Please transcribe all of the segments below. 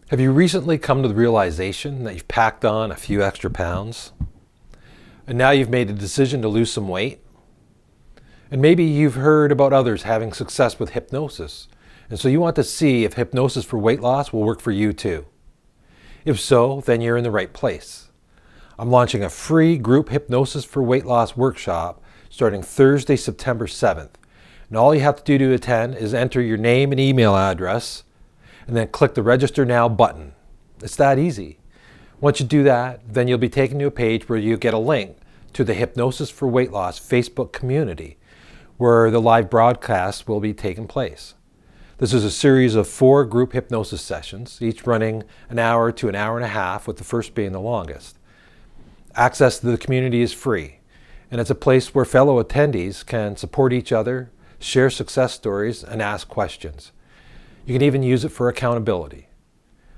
Have you recently come to the realization that you've packed on a few extra pounds? And now you've made a decision to lose some weight? And maybe you've heard about others having success with hypnosis, and so you want to see if hypnosis for weight loss will work for you too. If so, then you're in the right place. I'm launching a free group hypnosis for weight loss workshop starting Thursday, September 7th. And all you have to do to attend is enter your name and email address and then click the Register Now button. It's that easy. Once you do that, then you'll be taken to a page where you get a link to the Hypnosis for Weight Loss Facebook community, where the live broadcast will be taking place. This is a series of 4 group hypnosis sessions, each running an hour to an hour and a half, with the first being the longest. Access to the community is free, and it's a place where fellow attendees can support each other, share success stories, and ask questions. You can even use it for accountability.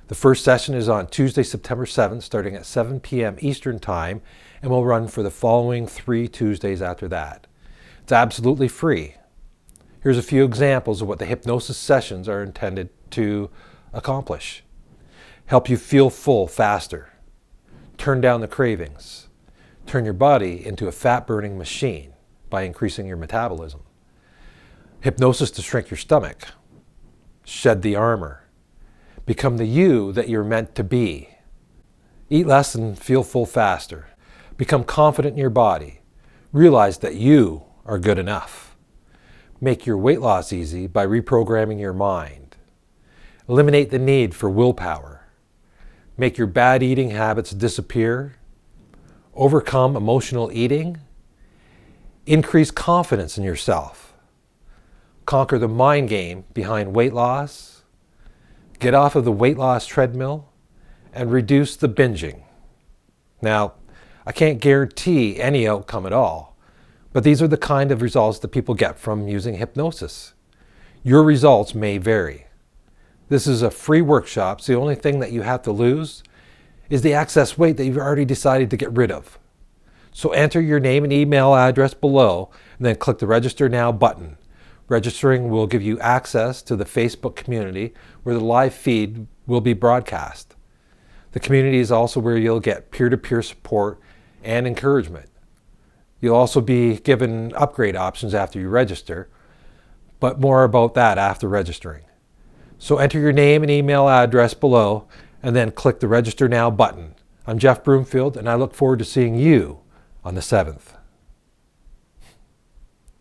The first session is on Tuesday, September 7th, starting at 7 p.m. Eastern Time, and will run for the following 3 Tuesdays after that. It's absolutely free. Here's a few examples of what the hypnosis sessions are intended to accomplish. Help you feel full faster. Turn down the cravings. Turn your body into a fat-burning machine by increasing your metabolism. Hypnosis to shrink your stomach. Shed the armor. Become the you that you're meant to be. Eat less and feel full faster. Become confident in your body. Realize that you are good enough. Make your weight loss easy by reprogramming your mind. Eliminate the need for willpower. Make your bad eating habits disappear. Overcome emotional eating. Increase confidence in yourself. Conquer the mind game behind weight loss. Get off of the weight loss treadmill and reduce the binging. Now, I can't guarantee any outcome at all, but these are the kind of results that people get from using hypnosis. Your results may vary. This is a free workshop, so the only thing that you have to lose is the excess weight that you've already decided to get rid of. So enter your name and email address below and then click the Register Now button. Registering will give you access to the Facebook community where the live feed will be broadcast. The community is also where you'll get peer-to-peer support and encouragement. You'll also be given upgrade options after you register, but more about that after registering. So enter your name and email address below and then click the Register Now button. I'm Jeff Broomfield, and I look forward to seeing you on the 7th.